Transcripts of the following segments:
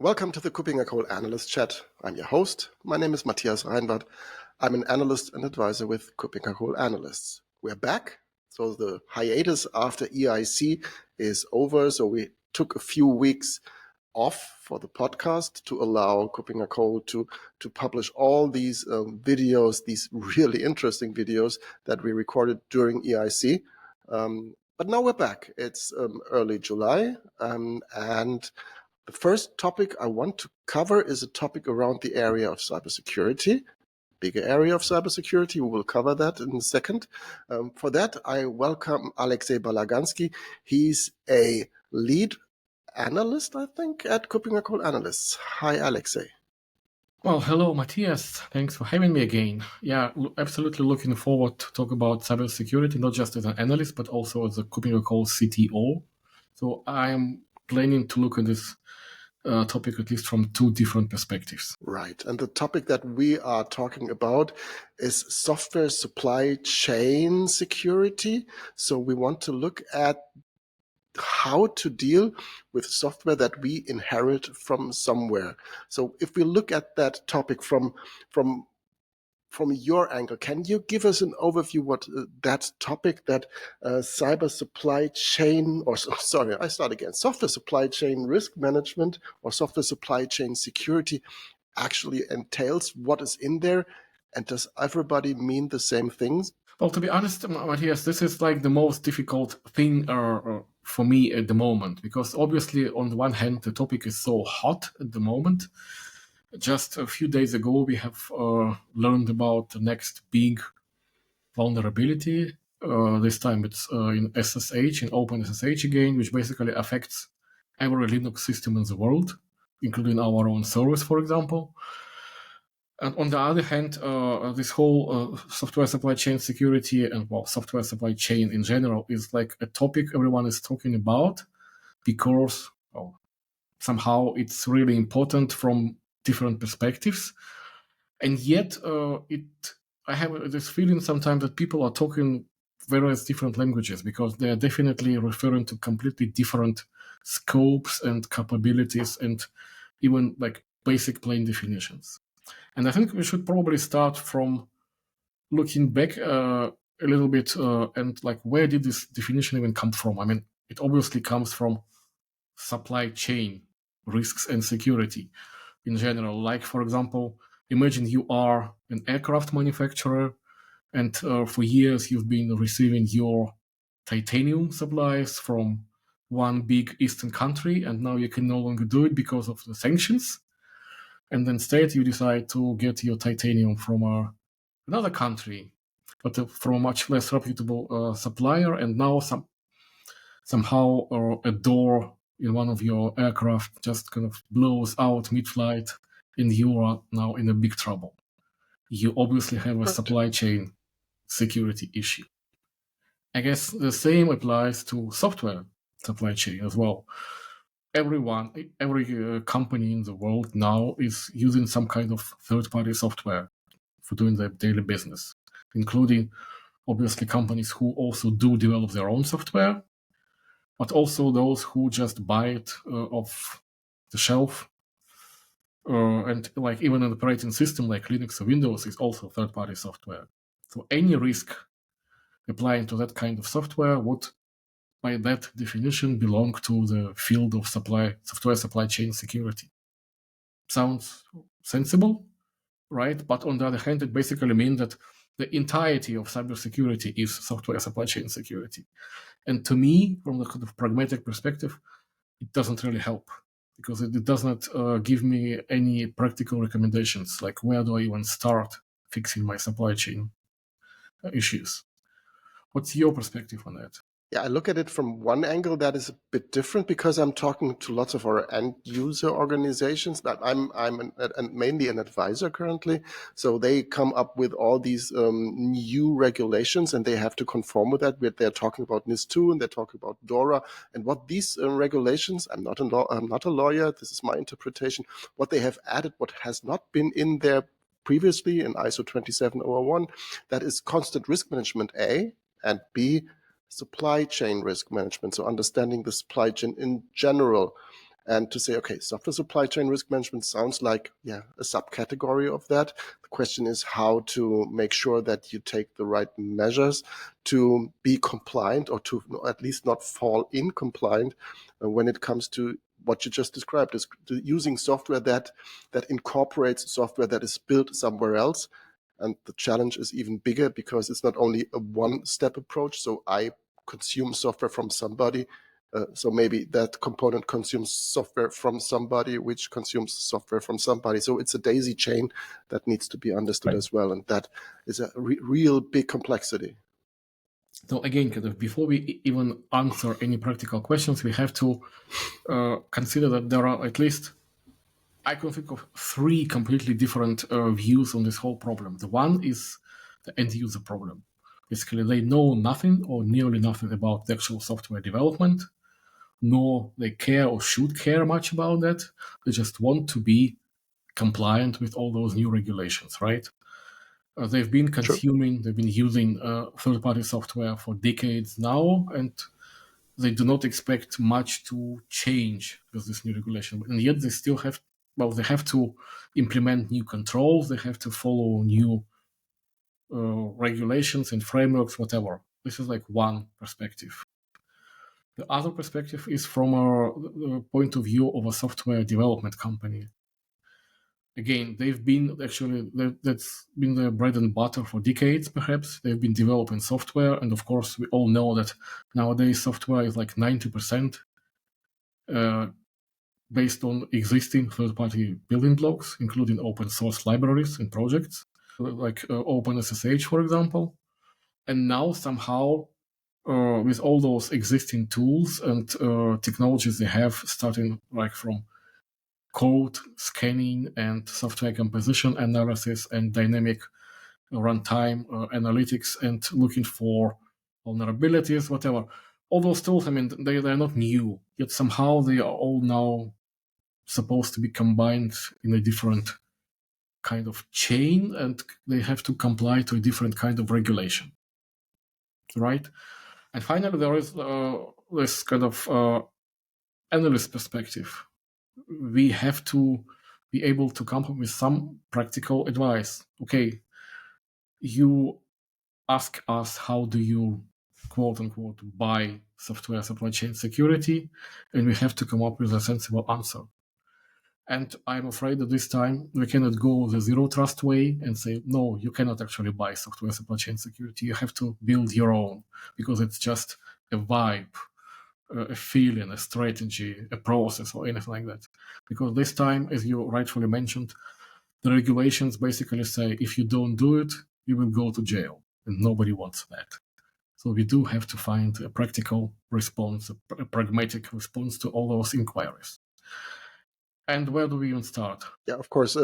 Welcome to the KuppingerCole Analyst Chat. I'm your host. My name is Matthias Reinwarth. I'm an analyst and advisor with KuppingerCole Analysts. We're back. So the hiatus after EIC is over. So we took a few weeks off for the podcast to allow KuppingerCole to publish all these videos, these really interesting videos that we recorded during EIC. But now we're back. It's early July, and the first topic I want to cover is a topic around the area of cybersecurity, bigger area of cybersecurity. We will cover that in a second. For that, I welcome Alexei Balaganski. He's a lead analyst, I think, at KuppingerCole Analysts. Hi, Alexei. Well, hello, Matthias. Thanks for having me again. Yeah, absolutely looking forward to talk about cybersecurity, not just as an analyst, but also as a KuppingerCole CTO. So I'm planning to look at this topic at least from two different perspectives. Right. And the topic that we are talking about is software supply chain security. So we want to look at how to deal with software that we inherit from somewhere. So if we look at that topic from your angle, can you give us an overview what that topic, that cyber supply chain, or sorry, I start again, software supply chain risk management or software supply chain security actually entails? What is in there? And does everybody mean the same things? Well, to be honest, Matthias, this is like the most difficult thing for me at the moment, because obviously on the one hand, the topic is so hot at the moment. Just a few days ago, we have learned about the next big vulnerability. This time it's in SSH, in OpenSSH again, which basically affects every Linux system in the world, including our own servers, for example. And on the other hand, this whole software supply chain security and software supply chain in general is like a topic everyone is talking about because somehow it's really important from different perspectives. And yet I have this feeling sometimes that people are talking various different languages because they are definitely referring to completely different scopes and capabilities and even like basic plain definitions. And I think we should probably start from looking back a little bit and like where did this definition even come from? I mean, it obviously comes from supply chain risks and security in general. Like, for example, imagine you are an aircraft manufacturer and for years you've been receiving your titanium supplies from one big Eastern country, and now you can no longer do it because of the sanctions. And instead you decide to get your titanium from another country, but from a much less reputable supplier, and now somehow a door in one of your aircraft just kind of blows out mid-flight, and you are now in a big trouble. You obviously have a supply chain security issue. I guess the same applies to software supply chain as well. Every company in the world now is using some kind of third-party software for doing their daily business, including obviously companies who also do develop their own software, but also those who just buy it off the shelf. And like even an operating system like Linux or Windows is also third-party software. So any risk applying to that kind of software would, by that definition, belong to the field of software supply chain security. Sounds sensible, right? But on the other hand, it basically means that the entirety of cybersecurity is software supply chain security. And to me, from the kind of pragmatic perspective, it doesn't really help because it does not give me any practical recommendations, like where do I even start fixing my supply chain issues. What's your perspective on that? Yeah, I look at it from one angle that is a bit different because I'm talking to lots of our end user organizations. I'm mainly an advisor currently, so they come up with all these new regulations, and they have to conform with that. They're talking about NIS2 and they're talking about DORA, and what these regulations. I'm not a lawyer. This is my interpretation. What they have added, what has not been in there previously in ISO 27001, that is constant risk management A, and B, supply chain risk management, so understanding the supply chain in general. and to say, okay, software supply chain risk management sounds like, a subcategory of that. The question is how to make sure that you take the right measures to be compliant, or to at least not fall in compliant when it comes to what you just described, is using software that incorporates software that is built somewhere else. And the challenge is even bigger because it's not only a one-step approach. So I consume software from somebody. So maybe that component consumes software from somebody, which consumes software from somebody. So it's a daisy chain that needs to be understood as well. And that is a real big complexity. So again, before we even answer any practical questions, we have to consider that there are at least, I can think of 3 completely different views on this whole problem. The one is the end user problem. Basically, they know nothing or nearly nothing about the actual software development, nor they care or should care much about that. They just want to be compliant with all those new regulations, right? They've been consuming, they've been using third-party software for decades now, and they do not expect much to change with this new regulation. And yet they still have, they have to implement new controls, they have to follow new regulations and frameworks, whatever. This is like one perspective. The other perspective is from a point of view of a software development company. Again, they've been that's been their bread and butter for decades, perhaps. They've been developing software, and of course, we all know that nowadays software is like 90% based on existing third-party building blocks, including open source libraries and projects, like OpenSSH, for example. And now somehow, with all those existing tools and technologies they have, starting like from code scanning and software composition analysis and dynamic runtime analytics and looking for vulnerabilities, whatever. All those tools, I mean, they're not new, yet somehow they are all now supposed to be combined in a different kind of chain, and they have to comply to a different kind of regulation, right? And finally, there is this kind of analyst perspective. We have to be able to come up with some practical advice. Okay, you ask us, how do you, quote unquote, buy software supply chain security? And we have to come up with a sensible answer. And I'm afraid that this time we cannot go the zero trust way and say, no, you cannot actually buy software supply chain security. You have to build your own, because it's just a vibe, a feeling, a strategy, a process, or anything like that. Because this time, as you rightfully mentioned, the regulations basically say if you don't do it, you will go to jail, and nobody wants that. So we do have to find a practical response, a pragmatic response to all those inquiries. And where do we even start? Yeah, of course.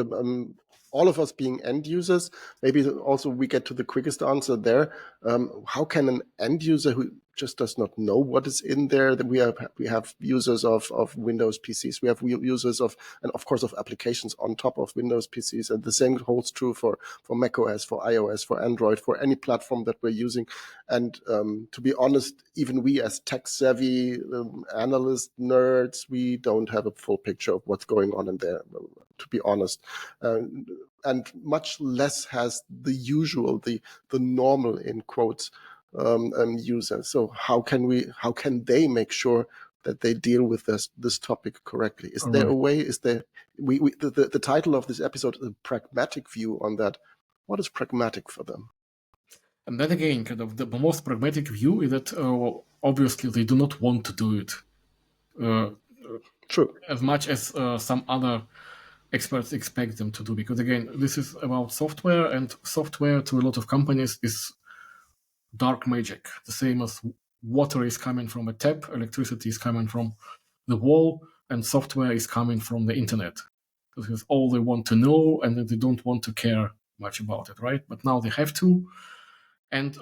All of us being end users, maybe also we get to the quickest answer there. How can an end user who just does not know what is in there, that we have users of Windows PCs, we have users of, and of course, of applications on top of Windows PCs, and the same holds true for macOS, for iOS, for Android, for any platform that we're using. And to be honest, even we as tech-savvy analyst nerds, we don't have a full picture of what's going on in there, to be honest. And much less has the usual, the normal, in quotes, user. So how can they make sure that they deal with this topic correctly? Is there a way? Is there the title of this episode is a pragmatic view on that? What is pragmatic for them? And then again, kind of the most pragmatic view is that obviously they do not want to do it. True. As much as some other experts expect them to do, because again, this is about software, and software to a lot of companies is dark magic. The same as water is coming from a tap, electricity is coming from the wall, and software is coming from the internet. This is all they want to know, and they don't want to care much about it, right? But now they have to, and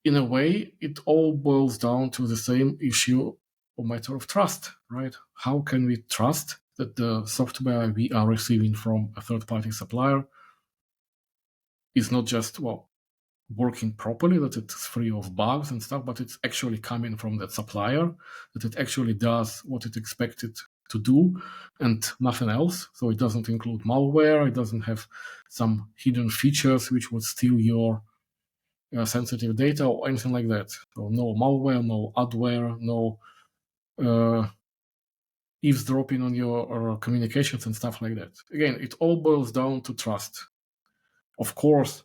in a way, it all boils down to the same issue or matter of trust, right? How can we trust that the software we are receiving from a third-party supplier is not just, working properly, that it's free of bugs and stuff, but it's actually coming from that supplier, that it actually does what it expected to do and nothing else. So it doesn't include malware, it doesn't have some hidden features which would steal your sensitive data or anything like that. So no malware, no adware, no eavesdropping on your communications and stuff like that. Again, it all boils down to trust. Of course,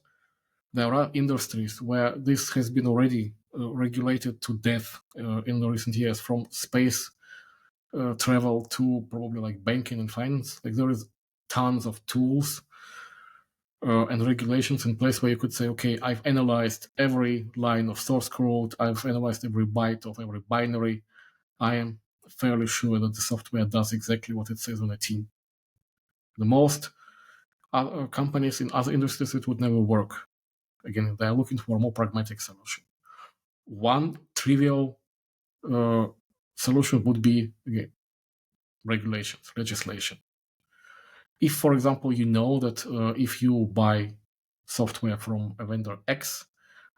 there are industries where this has been already regulated to death in the recent years, from space travel to probably like banking and finance. Like there is tons of tools and regulations in place where you could say, okay, I've analyzed every line of source code, I've analyzed every byte of every binary. I am fairly sure that the software does exactly what it says on the tin. The most companies in other industries, it would never work. Again, they're looking for a more pragmatic solution. One trivial solution would be, again, regulations, legislation. If, for example, you know that if you buy software from a vendor X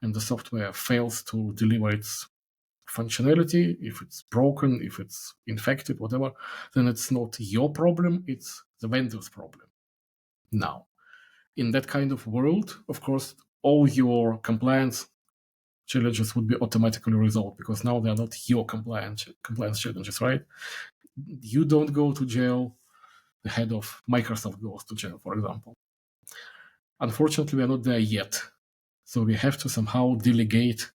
and the software fails to deliver its functionality, if it's broken, if it's infected, whatever, then it's not your problem, it's the vendor's problem. Now, in that kind of world, of course, all your compliance challenges would be automatically resolved because now they are not your compliance challenges, right? You don't go to jail, the head of Microsoft goes to jail, for example. Unfortunately, we are not there yet. So we have to somehow delegate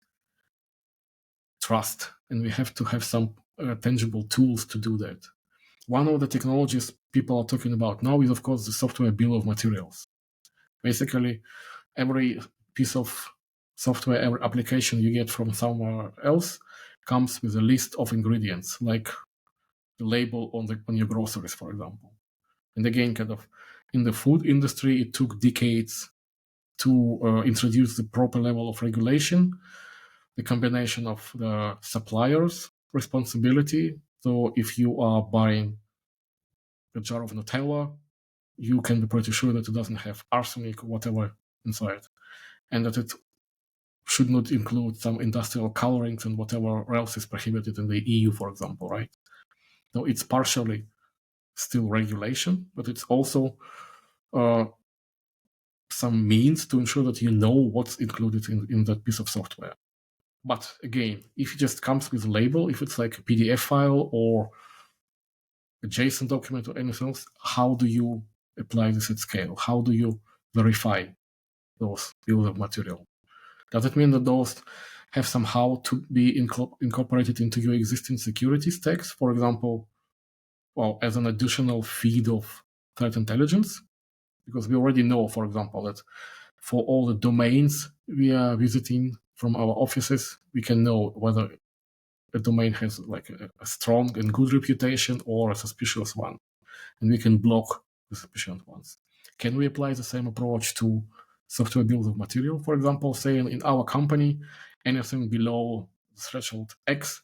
trust, and we have to have some tangible tools to do that. One of the technologies people are talking about now is, of course, the software bill of materials. Basically, every piece of software, every application you get from somewhere else comes with a list of ingredients, like the label on your groceries, for example. And again, kind of in the food industry, it took decades to introduce the proper level of regulation, the combination of the supplier's responsibility. So if you are buying a jar of Nutella, you can be pretty sure that it doesn't have arsenic or whatever inside, and that it should not include some industrial colorings and whatever else is prohibited in the EU, for example, right? So it's partially still regulation, but it's also some means to ensure that you know what's included in that piece of software. But again, if it just comes with a label, if it's like a PDF file or a JSON document or anything else, how do you apply this at scale? How do you verify those bills of material? Does it mean that those have somehow to be incorporated into your existing security stacks, for example, well, as an additional feed of threat intelligence? Because we already know, for example, that for all the domains we are visiting from our offices, we can know whether a domain has like a strong and good reputation or a suspicious one, and we can block the suspicious ones. Can we apply the same approach to software bills of material? For example, saying in our company, anything below threshold X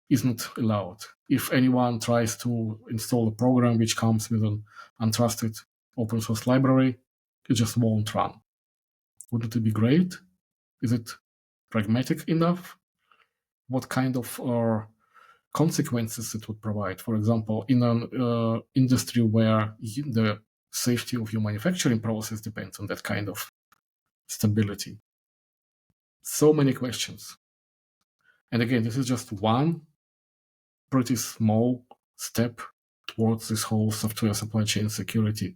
is not allowed. If anyone tries to install a program which comes with an untrusted open source library, it just won't run. Wouldn't it be great? Is it pragmatic enough? What kind of consequences it would provide? For example, in an industry where the safety of your manufacturing process depends on that kind of stability. So many questions. And again, this is just one pretty small step towards this whole software supply chain security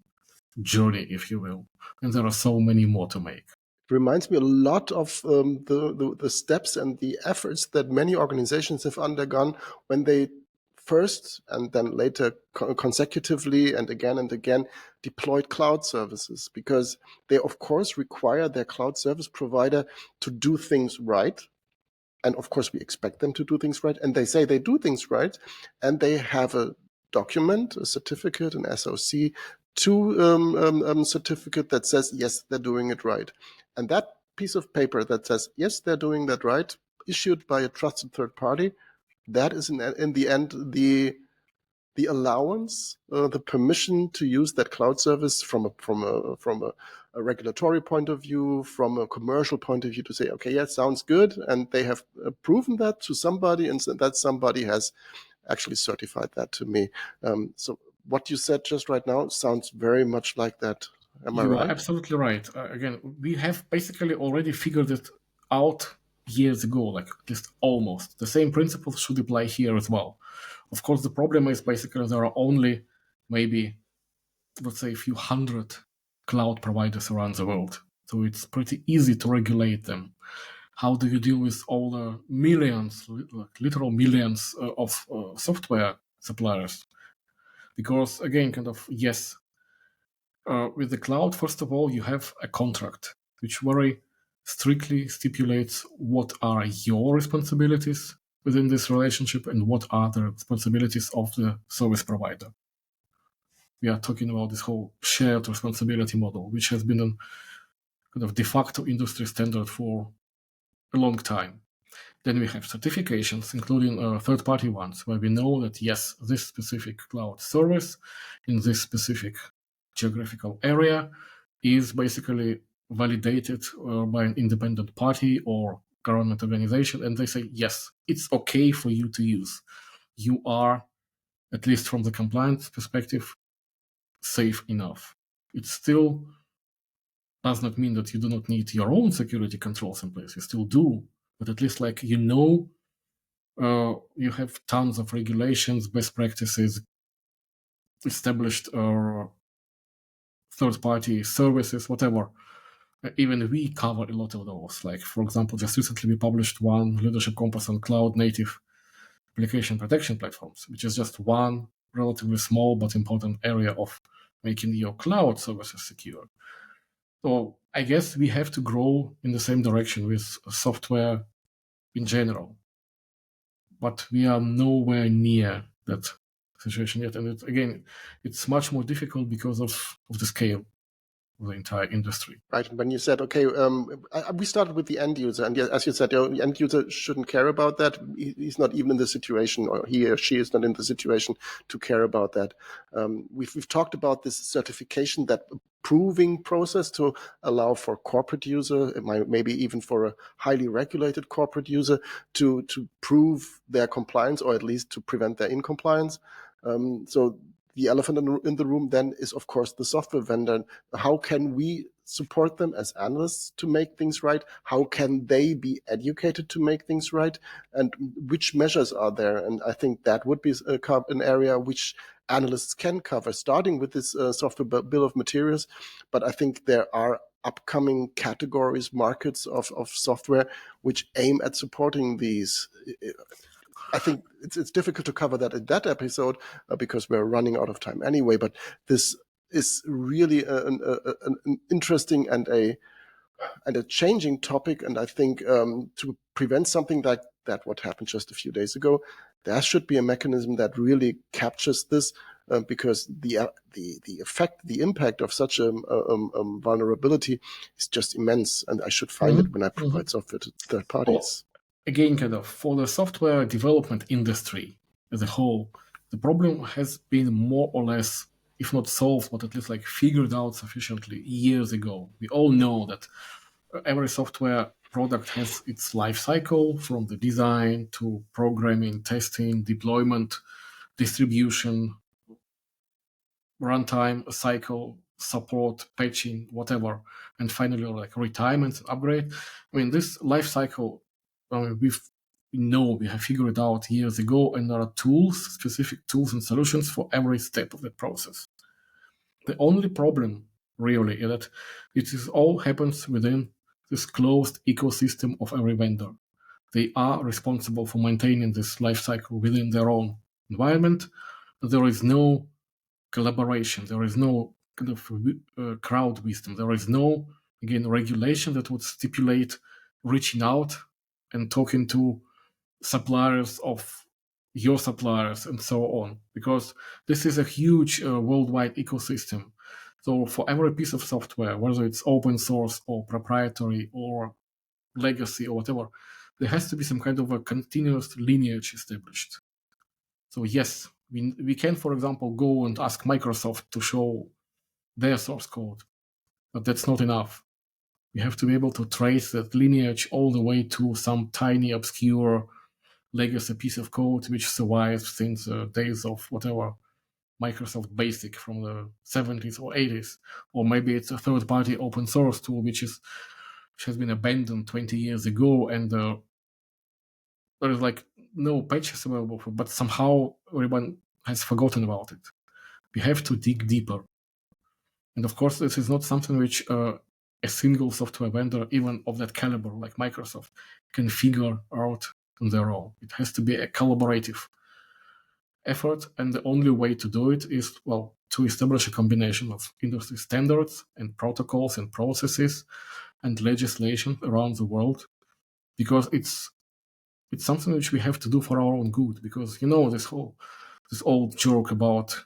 journey, if you will. And there are so many more to make. It reminds me a lot of the steps and the efforts that many organizations have undergone when they first and then later consecutively and again deployed cloud services, because they of course require their cloud service provider to do things right. And of course we expect them to do things right, and they say they do things right, and they have a document, a certificate, an SOC certificate that says yes, they're doing it right. And that piece of paper that says yes, they're doing that right, issued by a trusted third party, that is in the end the the allowance, the permission to use that cloud service from a regulatory point of view, from a commercial point of view, to say, okay, yeah, sounds good, and they have proven that to somebody, and that somebody has actually certified that to me. So what you said just right now sounds very much like that. Am I You right? are absolutely right. Again, we have basically already figured it out years ago, like at least almost. The same principles should apply here as well. Of course, the problem is basically there are only maybe, let's say, a few hundred cloud providers around the world. So it's pretty easy to regulate them. How do you deal with all the millions, like literal millions of software suppliers? Because again, yes, with the cloud, first of all, you have a contract which very strictly stipulates what are your responsibilities within this relationship and what are the responsibilities of the service provider. We are talking about this whole shared responsibility model, which has been a de facto industry standard for a long time. Then we have certifications, including third-party ones, where we know that, yes, this specific cloud service in this specific geographical area is basically validated by an independent party or government organization, and they say, yes, it's okay for you to use. You are, at least from the compliance perspective, safe enough. It still does not mean that you do not need your own security controls in place. You still do, but at least you have tons of regulations, best practices, established third-party services, whatever. Even we cover a lot of those. Like, for example, just recently we published one leadership compass on cloud-native application protection platforms, which is just one relatively small but important area of making your cloud services secure. So I guess we have to grow in the same direction with software in general. But we are nowhere near that situation yet. And it's much more difficult because of the scale of the entire industry. Right. When you said, okay, we started with the end user, and as you said, the end user shouldn't care about that. He's not even in the situation, or he or she is not in the situation to care about that. We've talked about this certification, that proving process to allow for corporate user, maybe even for a highly regulated corporate user, to prove their compliance, or at least to prevent their incompliance. So the elephant in the room then is, of course, the software vendor. How can we support them as analysts to make things right? How can they be educated to make things right? And which measures are there? And I think that would be an area which analysts can cover, starting with this software bill of materials. But I think there are upcoming categories, markets of software which aim at supporting these. I think it's difficult to cover that in that episode because we're running out of time anyway. But this is really an interesting and a changing topic. And I think to prevent something like that, what happened just a few days ago, there should be a mechanism that really captures this, because the effect, the impact of such a vulnerability is just immense. And I should find it when I provide software to third parties. Again, for the software development industry as a whole, the problem has been more or less, if not solved, but at least figured out sufficiently years ago. We all know that every software product has its life cycle, from the design to programming, testing, deployment, distribution, runtime cycle, support, patching, whatever, and finally retirement, upgrade. I mean, this life cycle, we have figured it out years ago, and there are specific tools and solutions for every step of the process. The only problem really is that all happens within this closed ecosystem of every vendor. They are responsible for maintaining this life cycle within their own environment. There is no collaboration. There is no crowd wisdom. There is no, regulation that would stipulate reaching out and talking to suppliers of your suppliers and so on, because this is a huge worldwide ecosystem. So for every piece of software, whether it's open source or proprietary or legacy or whatever, there has to be some kind of a continuous lineage established. So yes, We can, for example, go and ask Microsoft to show their source code, but that's not enough. We have to be able to trace that lineage all the way to some tiny, obscure legacy piece of code which survives since the days of whatever Microsoft Basic from the 70s or 80s, or maybe it's a third-party open source tool which has been abandoned 20 years ago, and there is like no patches available for, but somehow everyone has forgotten about it. We have to dig deeper, and of course, this is not something which a single software vendor, even of that caliber like Microsoft, can figure out on their own. It has to be a collaborative effort, and the only way to do it is, well, to establish a combination of industry standards and protocols and processes and legislation around the world, because it's something which we have to do for our own good. Because this old joke about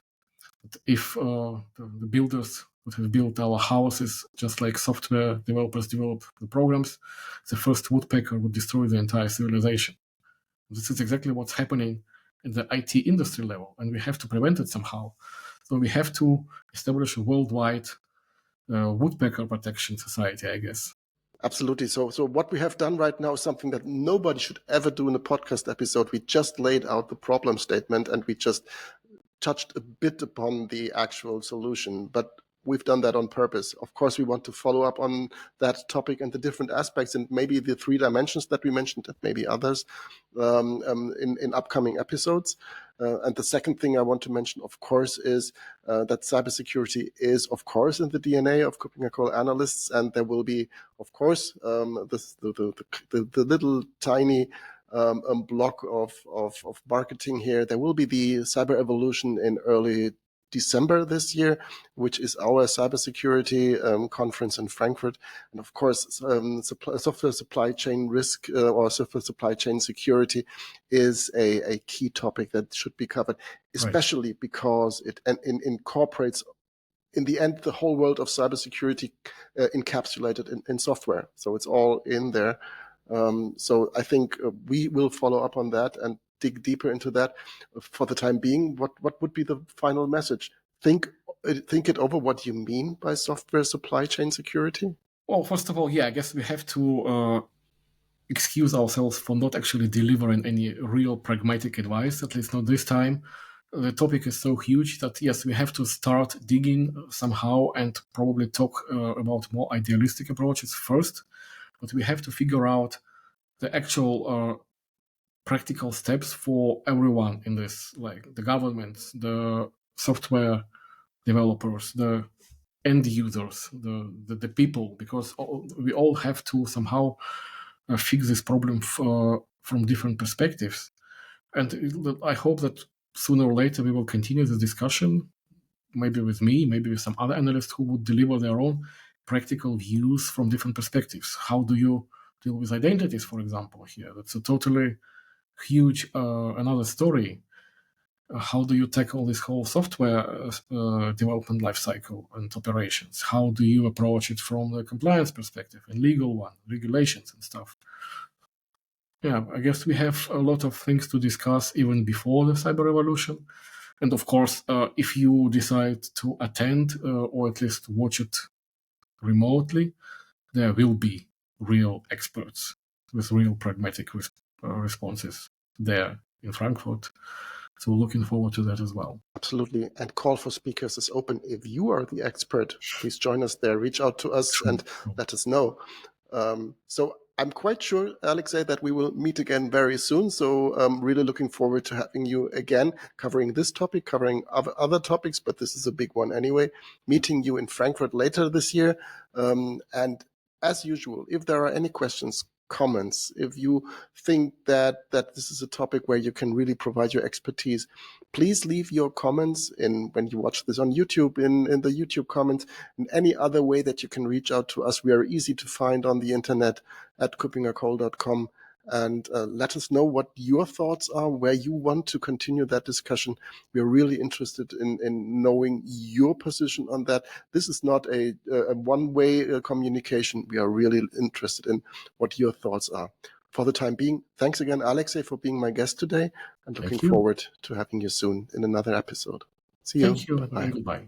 if the builders would have built our houses just like software developers develop the programs, the first woodpecker would destroy the entire civilization. This is exactly what's happening at the IT industry level, and we have to prevent it somehow. So we have to establish a worldwide woodpecker protection society, I guess. Absolutely. So what we have done right now is something that nobody should ever do in a podcast episode. We just laid out the problem statement and we just touched a bit upon the actual solution, but we've done that on purpose. Of course, we want to follow up on that topic and the different aspects and maybe the 3 dimensions that we mentioned and maybe others in upcoming episodes. And the second thing I want to mention, of course, is that cybersecurity is, of course, in the DNA of KuppingerCole Analysts, and there will be, of course, the little tiny block of marketing here. There will be the Cyber Evolution in early December this year, which is our cybersecurity conference in Frankfurt. And of course, software supply chain risk or software supply chain security is a key topic that should be covered, especially because it incorporates, in the end, the whole world of cybersecurity encapsulated in software. So it's all in there. So I think we will follow up on that and dig deeper into that. For the time being, what would be the final message? Think it over what you mean by software supply chain security. Well, first of all, I guess we have to excuse ourselves for not actually delivering any real pragmatic advice, at least not this time. The topic is so huge that, yes, we have to start digging somehow and probably talk about more idealistic approaches first. But we have to figure out the actual practical steps for everyone in this, like the governments, the software developers, the end users, the people, because we all have to somehow fix this problem from different perspectives. And I hope that sooner or later we will continue the discussion, maybe with me, maybe with some other analysts who would deliver their own practical views from different perspectives. How do you deal with identities, for example, here? That's a totally huge another story. How do you tackle this whole software development lifecycle and operations? How do you approach it from the compliance perspective and legal one, regulations and stuff? Yeah, I guess we have a lot of things to discuss even before the cyber revolution. And of course, if you decide to attend or at least watch it remotely, there will be real experts with real pragmatic responses there in Frankfurt. So looking forward to that as well. Absolutely. And call for speakers is open. If you are the expert, please join us there. Reach out to us and let us know. So I'm quite sure, Alexei, that we will meet again very soon. So I'm really looking forward to having you again, covering this topic, covering other topics, but this is a big one anyway, meeting you in Frankfurt later this year. And as usual, if there are any questions, comments, if you think that this is a topic where you can really provide your expertise, please leave your comments when you watch this on YouTube, in the YouTube comments, in any other way that you can reach out to us. We are easy to find on the internet at KuppingerCole.com. And let us know what your thoughts are, where you want to continue that discussion. We're really interested in knowing your position on that. This is not a one-way communication. We are really interested in what your thoughts are. for the time being, thanks again, Alexei, for being my guest today, and looking forward to having you soon in another episode. See you. Thank you, Bye. and goodbye.